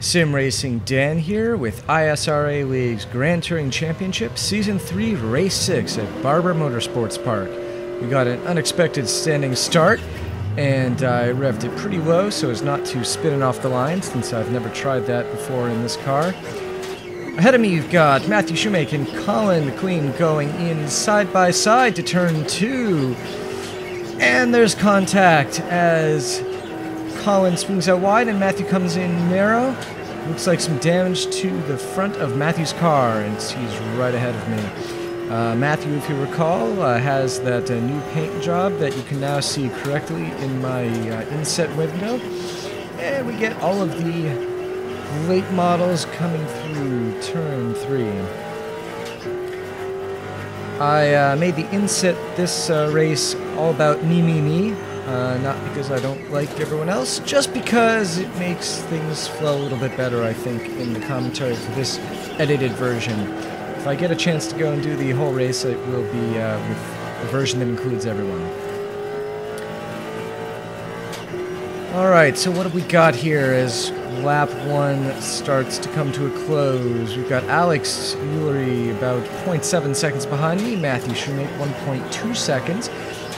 Sim Racing Dan here with ISRA League's Grand Touring Championship Season 3 Race 6 at Barber Motorsports Park. We got an unexpected standing start, and I revved it pretty low so as not to spin it off the line, since I've never tried that before in this car. Ahead of me you've got Matthew Shoemaker and Colin McQueen going in side by side to turn 2. And there's contact as Colin swings out wide and Matthew comes in narrow. Looks like some damage to the front of Matthew's car, and he's right ahead of me. Matthew, if you recall, has that new paint job that you can now see correctly in my inset window. And we get all of the late models coming through turn 3. I made the inset this race all about me. Not because I don't like everyone else, just because it makes things flow a little bit better, I think, in the commentary for this edited version. If I get a chance to go and do the whole race, it will be with a version that includes everyone. Alright, so what have we got here as lap 1 starts to come to a close? We've got Alex Eulery about 0.7 seconds behind me, Matthew Shoemaker 1.2 seconds,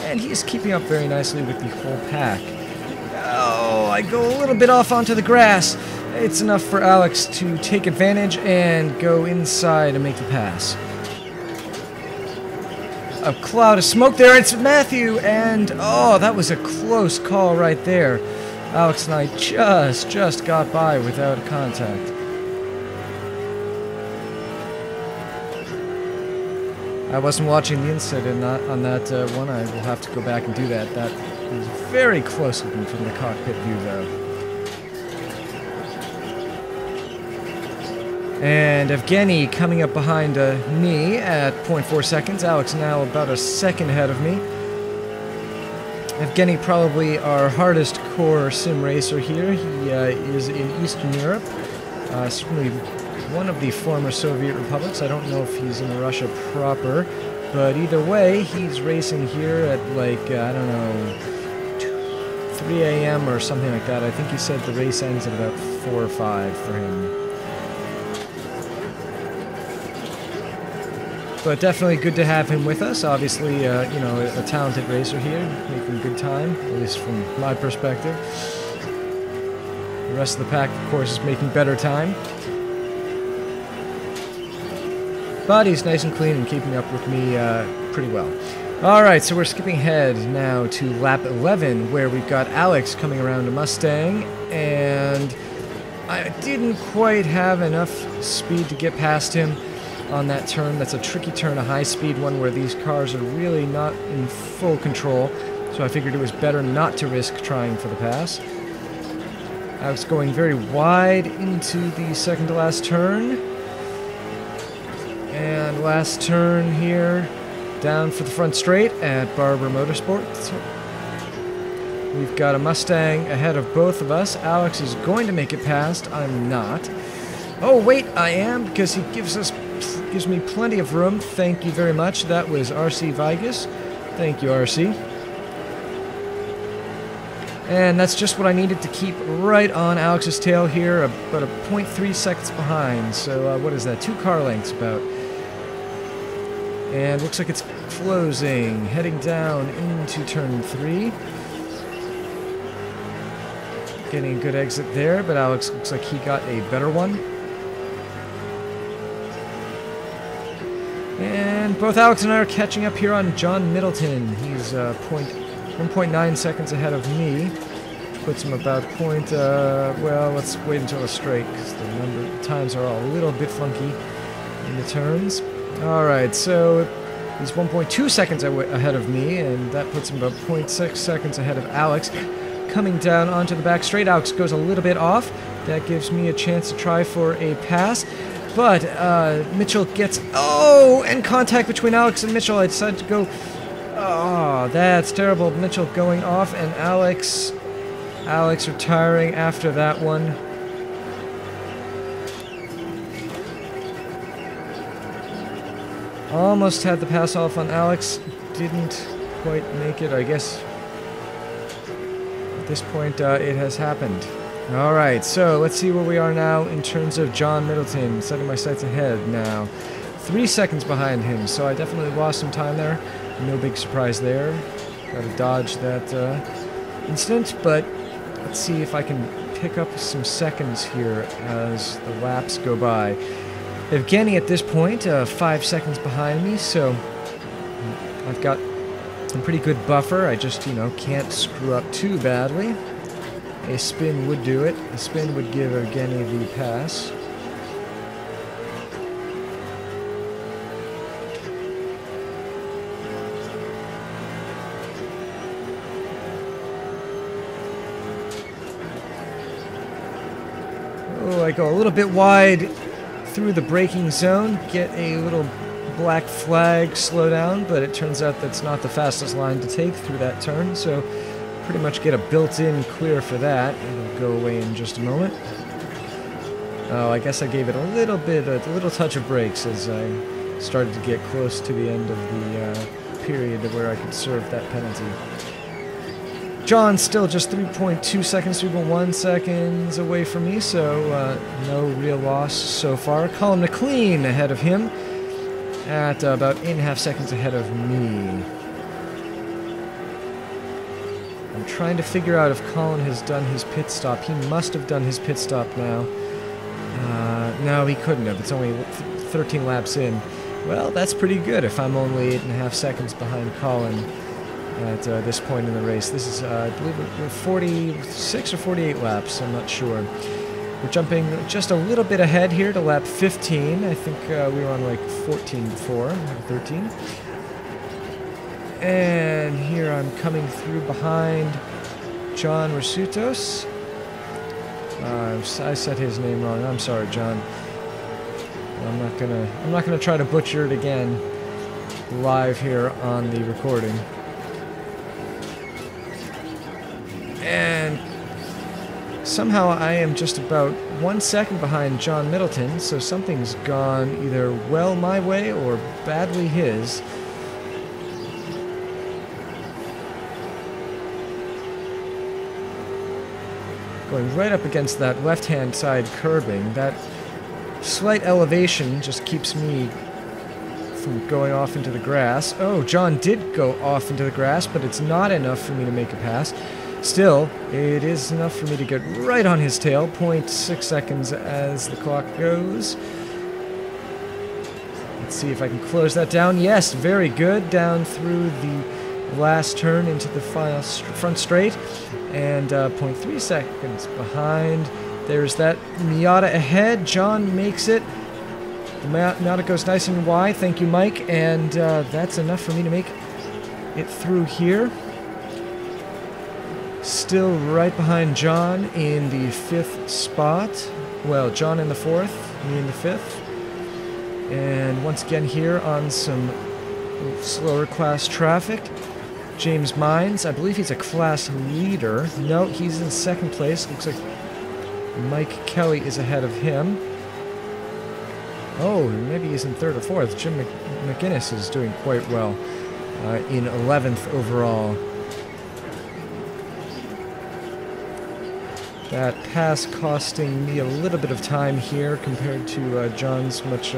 and he's keeping up very nicely with the whole pack. Oh, I go a little bit off onto the grass. It's enough for Alex to take advantage and go inside and make the pass. A cloud of smoke there, it's Matthew, and oh, that was a close call right there. Alex and I just got by without contact. I wasn't watching the inset on that one. I will have to go back and do that. That was very close looking from the cockpit view, though. And Evgeny coming up behind me at 0.4 seconds. Alex now about a second ahead of me. Evgeny probably our hardest core sim racer here. He is in Eastern Europe. Certainly one of the former Soviet republics. I don't know if he's in Russia proper, but either way, he's racing here at like, I don't know, 3 a.m. or something like that. I think he said the race ends at about 4 or 5 for him. But definitely good to have him with us. Obviously, you know, a talented racer here, making good time, at least from my perspective. The rest of the pack, of course, is making better time. But he's nice and clean and keeping up with me pretty well. Alright, so we're skipping ahead now to lap 11, where we've got Alex coming around a Mustang, and I didn't quite have enough speed to get past him on that turn. That's a tricky turn, a high-speed one where these cars are really not in full control, so I figured it was better not to risk trying for the pass. Alex going very wide into the second-to-last turn. And last turn here, down for the front straight at Barber Motorsports. We've got a Mustang ahead of both of us. Alex is going to make it past. I'm not. Oh wait, I am, because he gives me plenty of room. Thank you very much. That was RC Vigas. Thank you, RC. And that's just what I needed to keep right on Alex's tail here, about a 0.3 seconds behind. So what is that? 2 car lengths about. And looks like it's closing, heading down into turn 3. Getting a good exit there, but Alex looks like he got a better one. And both Alex and I are catching up here on John Middleton. He's 1.9 seconds ahead of me. Puts him about well, let's wait until a straight, because the times are all a little bit funky in the turns. Alright, so he's 1.2 seconds ahead of me, and that puts him about 0.6 seconds ahead of Alex. Coming down onto the back straight, Alex goes a little bit off. That gives me a chance to try for a pass. But Mitchell gets... Oh! And contact between Alex and Mitchell. I decided to go... Oh, that's terrible. Mitchell going off, and Alex retiring after that one. Almost had the pass off on Alex. Didn't quite make it, I guess. At this point, it has happened. Alright, so let's see where we are now in terms of John Middleton. Setting my sights ahead now. 3 seconds behind him, so I definitely lost some time there. No big surprise there. Got to dodge that incident, but let's see if I can pick up some seconds here as the laps go by. Evgeny at this point, 5 seconds behind me, so I've got a pretty good buffer. I just, can't screw up too badly. A spin would do it. A spin would give Evgeny the pass. Oh, I go a little bit wide through the braking zone, get a little black flag slow down, but it turns out that's not the fastest line to take through that turn, so pretty much get a built-in clear for that. It'll go away in just a moment. Oh, I guess I gave it a little touch of brakes as I started to get close to the end of the period where I could serve that penalty. John still just 3.2 seconds, 3.1 seconds away from me, so no real loss so far. Colin McLean ahead of him at about 8.5 seconds ahead of me. I'm trying to figure out if Colin has done his pit stop. He must have done his pit stop now. No, he couldn't have. It's only 13 laps in. Well, that's pretty good if I'm only 8.5 seconds behind Colin at this point in the race. This is, I believe, we're 46 or 48 laps. I'm not sure. We're jumping just a little bit ahead here to lap 15. I think we were on like 14 before, 13. And here I'm coming through behind John Rasutos. I said his name wrong. I'm sorry, John. I'm not gonna try to butcher it again live here on the recording. And somehow I am just about 1 second behind John Middleton, so something's gone either well my way or badly his. Going right up against that left-hand side curbing. That slight elevation just keeps me from going off into the grass. Oh, John did go off into the grass, but it's not enough for me to make a pass. Still, it is enough for me to get right on his tail. 0.6 seconds as the clock goes. Let's see if I can close that down. Yes, very good. Down through the last turn into the final front straight. And 0.3 seconds behind. There's that Miata ahead. John makes it. The Miata goes nice and wide. Thank you, Mike. And that's enough for me to make it through here. Still right behind John in the 5th spot. Well, John in the 4th, me in the 5th. And once again here on some slower class traffic. James Mines, I believe he's a class leader. No, he's in 2nd place. Looks like Mike Kelly is ahead of him. Oh, maybe he's in 3rd or 4th. Jim McGinnis is doing quite well in 11th overall. That pass costing me a little bit of time here compared to John's much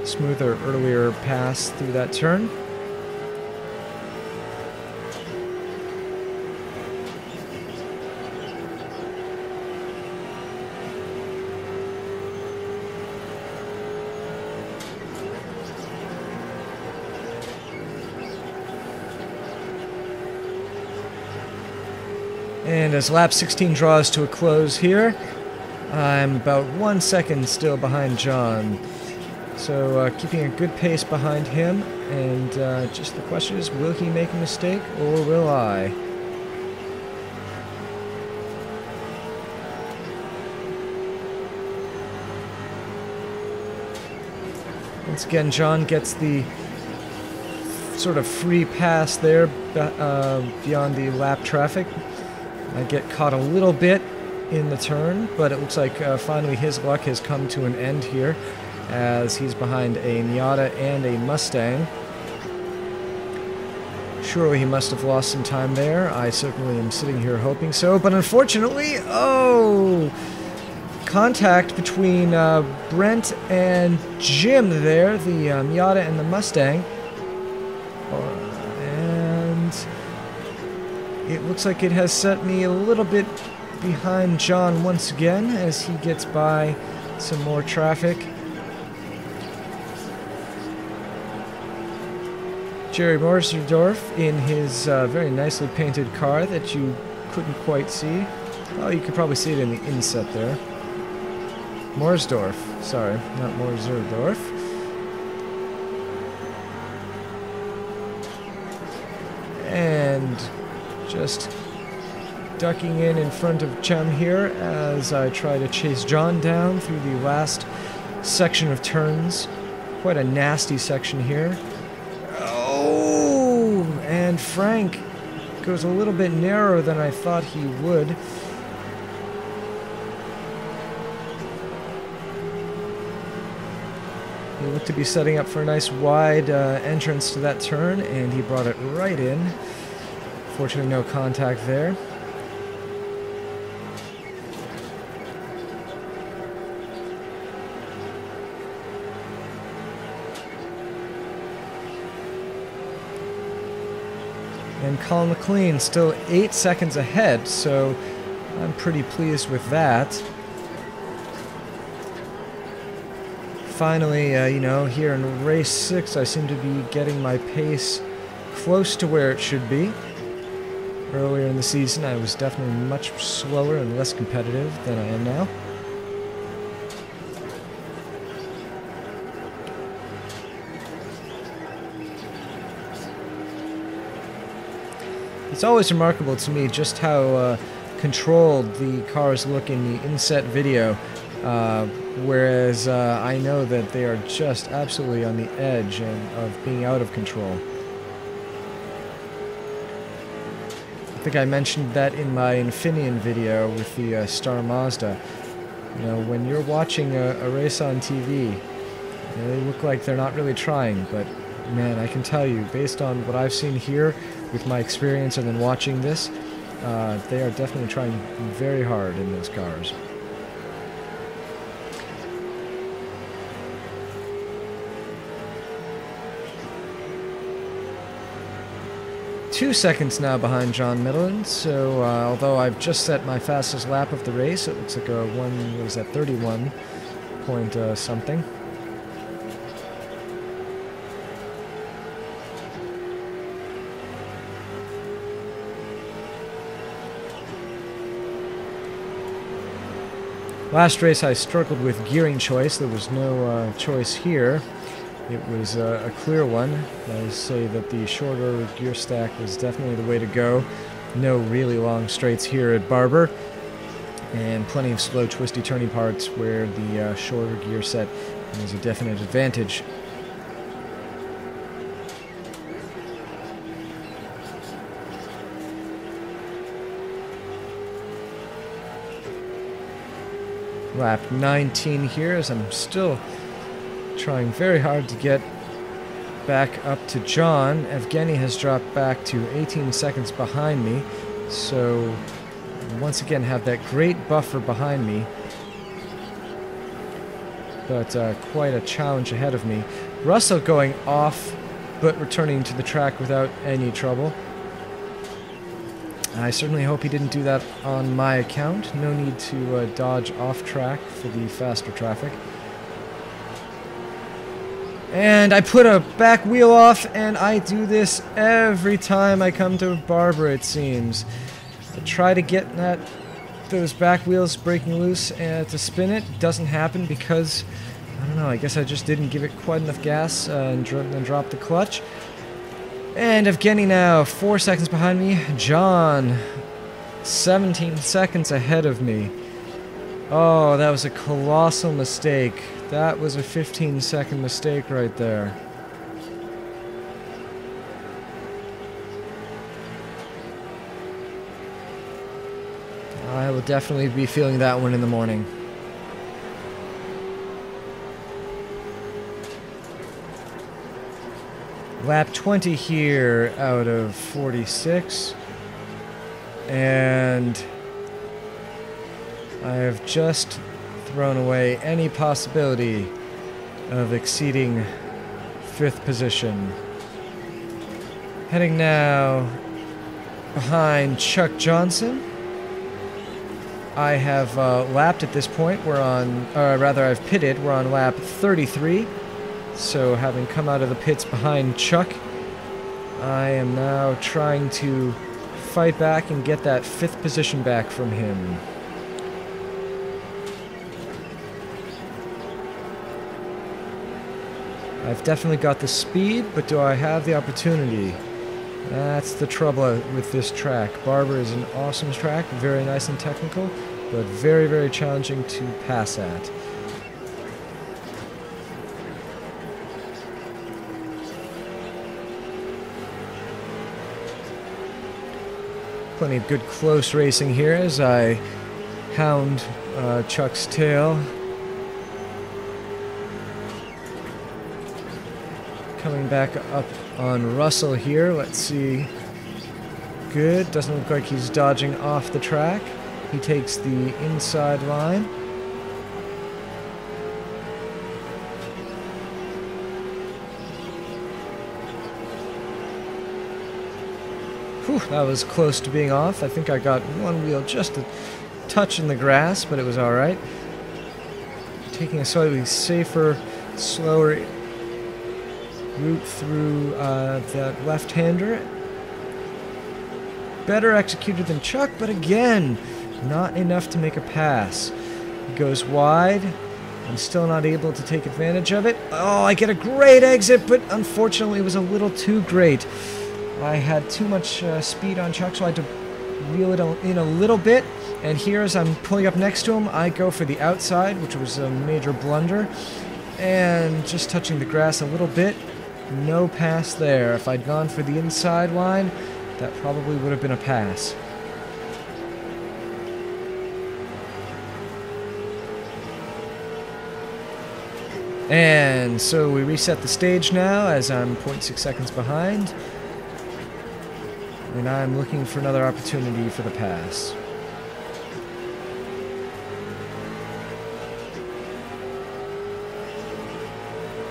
smoother earlier pass through that turn. And as lap 16 draws to a close here, I'm about 1 second still behind John. So keeping a good pace behind him, and just the question is, will he make a mistake or will I? Once again, John gets the sort of free pass there beyond the lap traffic. I get caught a little bit in the turn, but it looks like finally his luck has come to an end here as he's behind a Miata and a Mustang. Surely he must have lost some time there. I certainly am sitting here hoping so, but unfortunately, oh! Contact between Brent and Jim there, the Miata and the Mustang. And it looks like it has set me a little bit behind John once again as he gets by some more traffic. Jerry Morsdorf in his very nicely painted car that you couldn't quite see. Oh, you could probably see it in the inset there. Morsdorf, sorry, not Morsdorf. And just ducking in front of Chem here as I try to chase John down through the last section of turns. Quite a nasty section here. Oh, and Frank goes a little bit narrower than I thought he would. He looked to be setting up for a nice wide entrance to that turn, and he brought it right in. Fortunately, no contact there. And Colin McLean still 8 seconds ahead, so I'm pretty pleased with that. Finally, you know, here in race 6, I seem to be getting my pace close to where it should be. Earlier in the season, I was definitely much slower and less competitive than I am now. It's always remarkable to me just how controlled the cars look in the inset video, whereas I know that they are just absolutely on the edge of being out of control. I think I mentioned that in my Infineon video with the Star Mazda. You know, when you're watching a race on TV, you know, they look like they're not really trying, but man, I can tell you, based on what I've seen here with my experience and then watching this, they are definitely trying very hard in those cars. Two seconds now behind John Middleton, so although I've just set my fastest lap of the race, it looks like a 31 point something. Last race I struggled with gearing choice. There was no choice here. It was a clear one. I would say that the shorter gear stack was definitely the way to go. No really long straights here at Barber, and plenty of slow, twisty, turning parts where the shorter gear set is a definite advantage. Lap 19 here, as I'm still trying very hard to get back up to John. Evgeny has dropped back to 18 seconds behind me, so once again have that great buffer behind me, but quite a challenge ahead of me. Russell going off, but returning to the track without any trouble. I certainly hope he didn't do that on my account. No need to dodge off track for the faster traffic. And I put a back wheel off, and I do this every time I come to Barber, it seems. I try to get those back wheels breaking loose to spin it. Doesn't happen because, I don't know, I guess I just didn't give it quite enough gas and then drop the clutch. And Evgeny now 4 seconds behind me. John 17 seconds ahead of me. Oh, that was a colossal mistake. That was a 15-second mistake right there. I will definitely be feeling that one in the morning. Lap 20 here out of 46. And I have just thrown away any possibility of exceeding 5th position. Heading now behind Chuck Johnson. I have lapped at this point. We're on, rather I've pitted. We're on lap 33. So having come out of the pits behind Chuck, I am now trying to fight back and get that 5th position back from him. I've definitely got the speed, but do I have the opportunity? That's the trouble with this track. Barber is an awesome track, very nice and technical, but very, very challenging to pass at. Plenty of good close racing here as I hound Chuck's tail. Coming back up on Russell here. Let's see. Good. Doesn't look like he's dodging off the track. He takes the inside line. Whew, that was close to being off. I think I got one wheel just a touch in the grass, but it was alright. Taking a slightly safer, slower route through that left-hander. Better executed than Chuck, but again, not enough to make a pass. He goes wide. I'm still not able to take advantage of it. Oh, I get a great exit, but unfortunately it was a little too great. I had too much speed on Chuck, so I had to reel it in a little bit. And here, as I'm pulling up next to him, I go for the outside, which was a major blunder. And just touching the grass a little bit. No pass there. If I'd gone for the inside line, that probably would have been a pass. And so we reset the stage now as I'm 0.6 seconds behind. And I'm looking for another opportunity for the pass.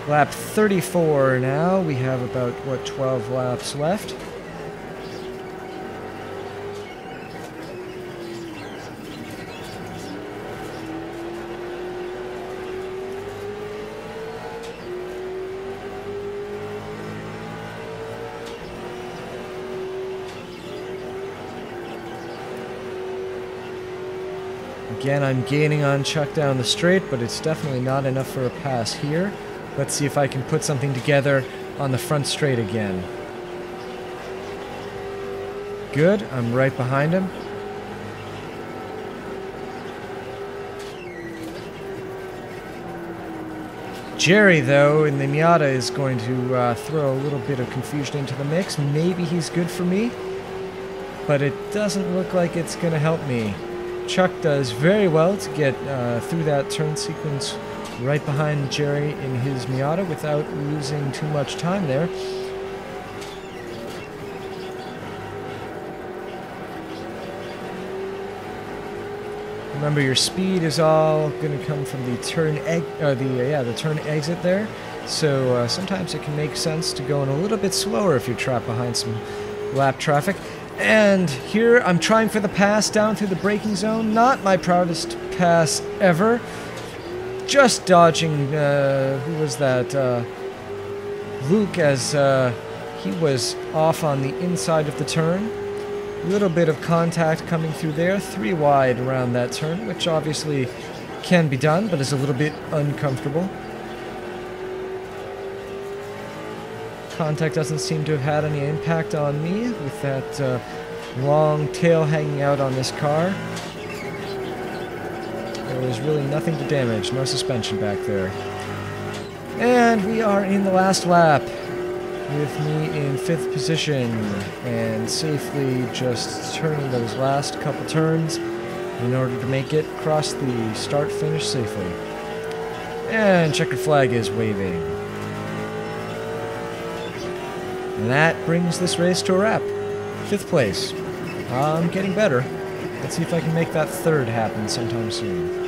Lap 34 now. We have about, what, 12 laps left. Again, I'm gaining on Chuck down the straight, but it's definitely not enough for a pass here. Let's see if I can put something together on the front straight again. Good, I'm right behind him. Jerry, though, in the Miata is going to throw a little bit of confusion into the mix. Maybe he's good for me, but it doesn't look like it's going to help me. Chuck does very well to get through that turn sequence right behind Jerry in his Miata without losing too much time there. Remember, your speed is all going to come from the turn the turn exit there. So sometimes it can make sense to go in a little bit slower if you're trapped behind some lap traffic. And here I'm trying for the pass down through the braking zone. Not my proudest pass ever. Just dodging, who was that? Luke, as he was off on the inside of the turn. A little bit of contact coming through there. 3 wide around that turn, which obviously can be done, but is a little bit uncomfortable. Contact doesn't seem to have had any impact on me with that long tail hanging out on this car. There was really nothing to damage, no suspension back there. And we are in the last lap with me in 5th position and safely just turning those last couple turns in order to make it across the start-finish safely. And checkered flag is waving. And that brings this race to a wrap. 5th place. I'm getting better. Let's see if I can make that 3rd happen sometime soon.